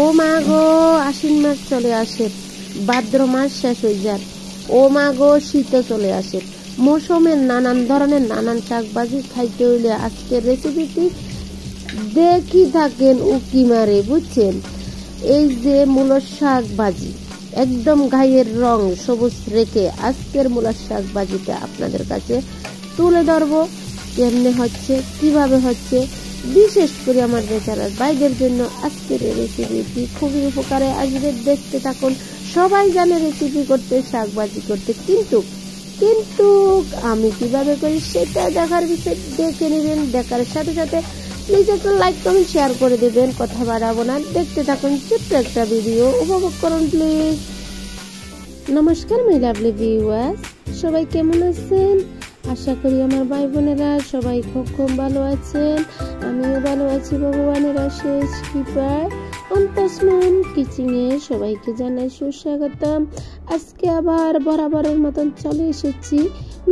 ও মা গো, আশ্বিন মাস চলে আসে, ভাদ্র মাস শেষ হয়ে যায়। ও মা গো, শীতও চলে আসে। মৌসুমের নানান ধরনের নানান শাকভাজি খাইতে হইলে আজকের রেসিপিটি দেখি থাকেন উকি মারে, বুঝছেন। এই যে মূলোর শাক ভাজি, একদম গায়ের রং সবুজ রেখে আজকের মূলোর শাক ভাজিটা আপনাদের কাছে তুলে ধরবো। কেমনে হচ্ছে, কিভাবে হচ্ছে, বিশেষ করে আমার বেচারার ভাইদের জন্য আজকের এই রেসিপিটি খুবই উপকারে আসবে। দেখতে থাকুন। সবাই জানে রেসিপি করতে, শাক ভাজি করতে, কিন্তু আমি কিভাবে করি সেটা দেখার বিষয় দেখে নেবেন। দেখার সাথে সাথে প্লিজ একটা লাইক কমেন্ট শেয়ার করে দেবেন। কথা বাড়াবো না, দেখতে থাকুন ছোট্ট একটা ভিডিও, উপভোগ করুন প্লিজ। নমস্কার মাই লাভলি ভিউয়ার্স, সবাই কেমন আছেন? আশা করি আমার ভাই বোনেরা সবাই খুব ভালো আছেন। আমিও ভালো আছি ভগবানের অশেষ কৃপায়। অন্তস্মন কিচেনে সবাইকে জানাই সুস্বাগতম। আজকে আবার বরাবরের মতন চলে এসেছি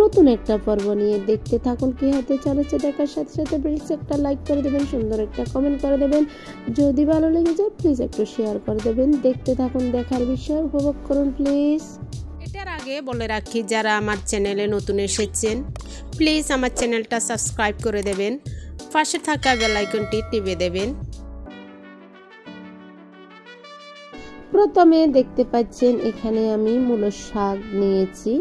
নতুন একটা পর্ব নিয়ে। দেখতে থাকুন কি হতে চলেছে। দেখার সাথে সাথে প্লিজ একটা লাইক করে দেবেন, সুন্দর একটা কমেন্ট করে দেবেন। যদি ভালো লেগে যায় প্লিজ একটু শেয়ার করে দেবেন। দেখতে থাকুন, দেখার বিষয় উপভোগ করুন প্লিজ। এটার আগে বলে রাখি, যারা আমার চ্যানেলে নতুন এসেছেন প্লিজ আমার চ্যানেলটা সাবস্ক্রাইব করে দেবেন, পাশে থাকা বেল আইকনটি টিপে দেবেন। প্রথমে দেখতে পাচ্ছেন এখানে আমি মূলোর শাক নিয়েছি,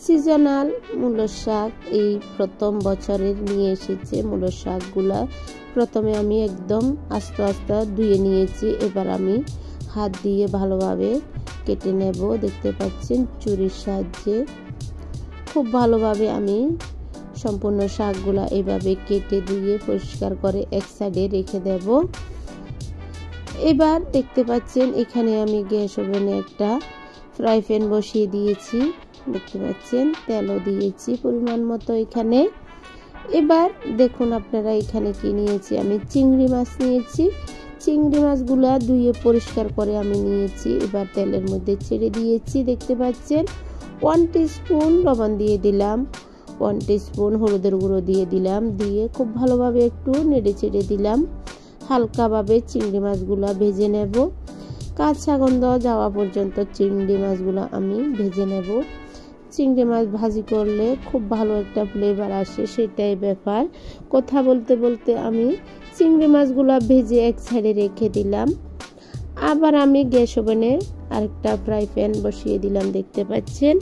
সিজনাল মূলোর শাক। এই প্রথম বছরের নিয়ে এসেছে মূলোর শাকগুলা। প্রথমে আমি একদম আস্তে আস্তে ধুয়ে নিয়েছি। এবার আমি হাত দিয়ে ভালোভাবে কেটে নেব। দেখতে পাচ্ছেন ছুরির সাহায্যে খুব ভালোভাবে আমি সম্পূর্ণ শাকগুলা এইভাবে কেটে ধুয়ে পরিষ্কার করে এক সাইডে রেখে দেব। এবার দেখতে পাচ্ছেন এখানে আমি গ্যাস ওভেনে একটা ফ্রাই প্যান বসিয়ে দিয়েছি। দেখতে পাচ্ছেন তেলও দিয়েছি পরিমাণ মতো এখানে। এবার দেখুন আপনারা এখানে কি নিয়েছি, আমি চিংড়ি মাছ নিয়েছি। চিংড়ি মাছগুলা ধুয়ে পরিষ্কার করে আমি নিয়েছি। এবার তেলের মধ্যে ছেড়ে দিয়েছি। দেখতে পাচ্ছেন 1 টিস্পুন লবণ দিয়ে দিলাম, 1 টিস্পুন হলুদের গুঁড়ো দিয়ে দিলাম। দিয়ে খুব ভালোভাবে একটু নেড়ে চেড়ে দিলাম। হালকাভাবে চিংড়ি মাছগুলা ভেজে নেব। কাঁচা গন্ধ যাওয়া পর্যন্ত চিংড়ি মাছগুলো আমি ভেজে নেব। চিংড়ি মাছ ভাজি করলে খুব ভালো একটা ফ্লেভার আসে, সেটাই ব্যাপার। কথা বলতে বলতে আমি চিংড়ি মাছগুলো ভেজে এক সাইডে রেখে দিলাম। আবার আমি গ্যাস ওভেনে আরেকটা ফ্রাই প্যান বসিয়ে দিলাম। দেখতে পাচ্ছেন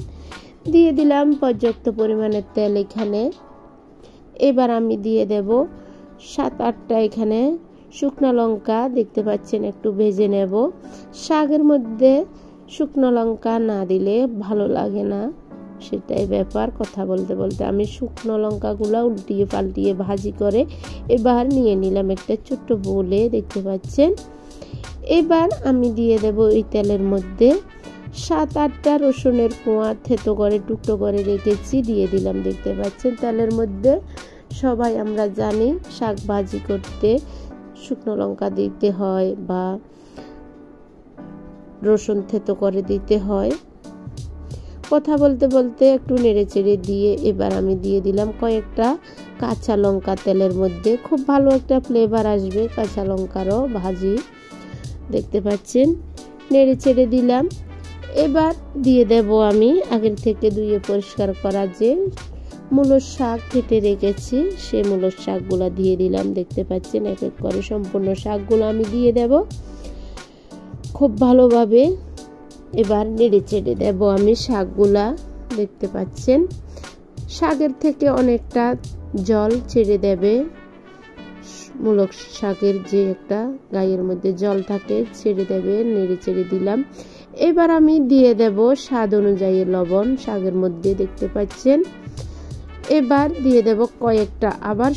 দিয়ে দিলাম পর্যাপ্ত পরিমাণের তেল এখানে। এবার আমি দিয়ে দেব 7-8টা এখানে শুকনো লঙ্কা। দেখতে পাচ্ছেন একটু ভেজে নেব। শাকের মধ্যে শুকনো লঙ্কা না দিলে ভালো লাগে না, সেটাই ব্যাপার। কথা বলতে বলতে আমি শুকনো লঙ্কাগুলো উল্টিয়ে পাল্টিয়ে ভাজি করে এবার নিয়ে নিলাম একটা ছোট্ট বোলে। দেখতে পাচ্ছেন এবার আমি দিয়ে দেব এই তেলের মধ্যে 7-8টা রসুনের কোয়া থেতো করে টুকরো করে রেখেছি, দিয়ে দিলাম। দেখতে পাচ্ছেন তেলের মধ্যে সবাই আমরা জানি শাক ভাজি করতে শুকনো লঙ্কা দিতে হয় বা রসুন থেতো করে দিতে হয়। কথা বলতে বলতে একটু নেড়ে চেড়ে দিয়ে এবার আমি দিয়ে দিলাম কয়েকটা কাঁচা লঙ্কা তেলের মধ্যে। খুব ভালো একটা ফ্লেভার আসবে কাঁচা লঙ্কারও ভাজি। দেখতে পাচ্ছেন নেড়ে চেড়ে দিলাম। এবার দিয়ে দেব আমি আগের থেকে ধুয়ে পরিষ্কার করা যে মূলোর শাক কেটে রেখেছি, সে মূলোর শাকগুলা দিয়ে দিলাম। দেখতে পাচ্ছেন এক এক করে সম্পূর্ণ শাকগুলো আমি দিয়ে দেব খুব ভালোভাবে। এবার নেড়ে চেড়ে দেব আমি শাকগুলা। দেখতে পাচ্ছেন শাকের থেকে অনেকটা জল ছেড়ে দেবে। মূলক শাকের যে একটা গায়ের মধ্যে জল থাকে ছেড়ে দেবে। নেড়ে চেড়ে দিলাম। এবার আমি দিয়ে দেব স্বাদ অনুযায়ী লবণ শাকের মধ্যে। দেখতে পাচ্ছেন এবার দিয়ে দেব কয়েকটা আবার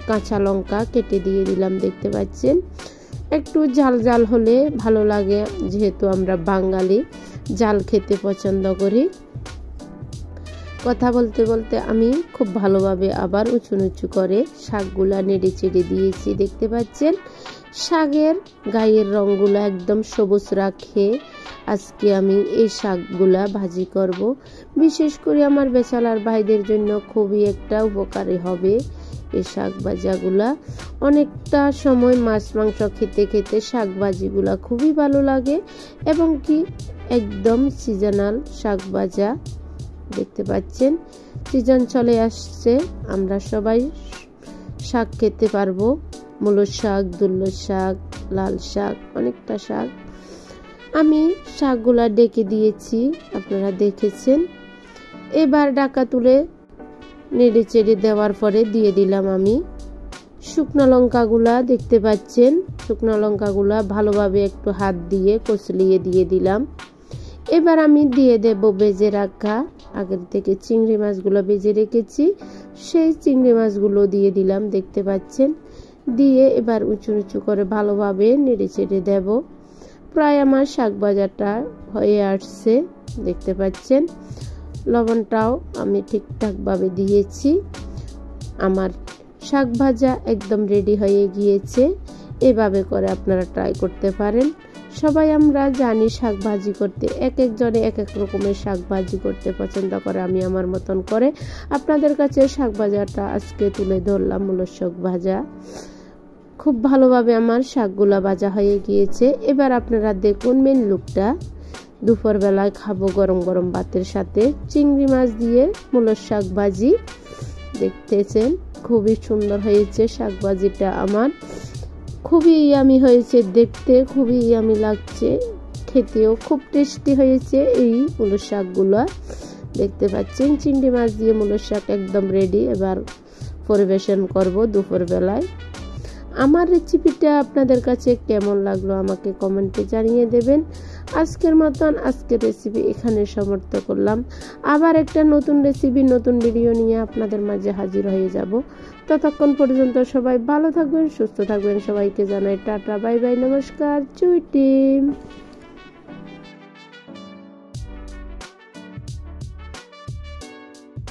কাঁচা লঙ্কা কেটে দিয়ে দিলাম। দেখতে পাচ্ছেন একটু ঝাল ঝাল হলে ভালো লাগে, যেহেতু আমরা বাঙালি ঝাল খেতে পছন্দ করি। কথা বলতে বলতে আমি খুব ভালোভাবে আবার উঁচু নিচু করে শাকগুলা নেড়ে চেড়ে দিয়েছি। দেখতে পাচ্ছেন শাকের গায়ের রঙগুলো একদম সবুজ রাখে আজকে আমি এই শাকগুলা ভাজি করব। বিশেষ করে আমার বেচালার ভাইদের জন্য খুবই একটা উপকারী হবে এই শাক ভাজাগুলা। অনেকটা সময় মাছ মাংস খেতে খেতে শাক ভাজিগুলা খুবই ভালো লাগে এবং কি একদম সিজনাল শাক ভাজা। দেখতে পাচ্ছেন সিজন চলে আসছে, আমরা সবাই শাক খেতে পারবো। মূলো শাক, দুল্লো শাক, লাল শাক, অনেকটা শাক। আমি শাকগুলা ডেকে দিয়েছি, আপনারা দেখেছেন। এবার ঢাকা তুলে নেড়ে চেড়ে দেওয়ার পরে দিয়ে দিলাম আমি শুকনো লঙ্কাগুলা। দেখতে পাচ্ছেন শুকনো লঙ্কাগুলা ভালোভাবে একটু হাত দিয়ে কচলিয়ে দিয়ে দিলাম। এবার আমি দিয়ে দেব ভেজে রাখা আগের থেকে চিংড়ি মাছগুলো ভেজে রেখেছি, সেই চিংড়ি মাছগুলো দিয়ে দিলাম। দেখতে পাচ্ছেন দিয়ে এবার উঁচু উঁচু করে ভালোভাবে নেড়ে চেড়ে দেব। প্রায় আমার শাক ভাজাটা হয়ে আসছে, দেখতে পাচ্ছেন। লবণটাও আমি ঠিকঠাক ভাবে দিয়েছি। আমার শাক ভাজা একদম রেডি হয়ে গিয়েছে। এভাবে করে আপনারা ট্রাই করতে পারেন। সবাই আমরা জানি শাক ভাজি করতে, এক একজনে এক এক রকমের শাক ভাজি করতে পছন্দ করে। আমি আমার মতন করে আপনাদের কাছে শাক ভাজাটা আজকে তুলে ধরলাম। মূলো শাক ভাজা খুব ভালোভাবে আমার শাকগুলা ভাজা হয়ে গিয়েছে। এবার আপনারা দেখুন মেন লুকটা। দুপুর বেলায় খাবো গরম গরম ভাতের সাথে চিংড়ি মাছ দিয়ে মূলো শাক ভাজি। দেখতেছেন খুবই সুন্দর হয়েছে শাক ভাজিটা আমার, খুবই ইয়ামি হয়েছে, দেখতে খুবই ইয়ামি লাগছে, খেতেও খুব টেস্টি হয়েছে এই মূলো শাকগুলো। দেখতে পাচ্ছেন চিংড়ি মাছ দিয়ে মূলো শাক একদম রেডি। এবার পরিবেশন করব দুপুর বেলায়। আমার রেসিপিটা আপনাদের কাছে কেমন লাগলো আমাকে কমেন্টে জানিয়ে দেবেন। আজকের মতন আজকের রেসিপি এখানে সমাপ্ত করলাম। আবার একটা নতুন রেসিপি নতুন ভিডিও নিয়ে আপনাদের মাঝে হাজির হয়ে যাব। ততক্ষণ পর্যন্ত সবাই ভালো থাকবেন, সুস্থ থাকবেন। সবাইকে জানাই টাটা, বাই বাই, নমস্কার, চুইটিম।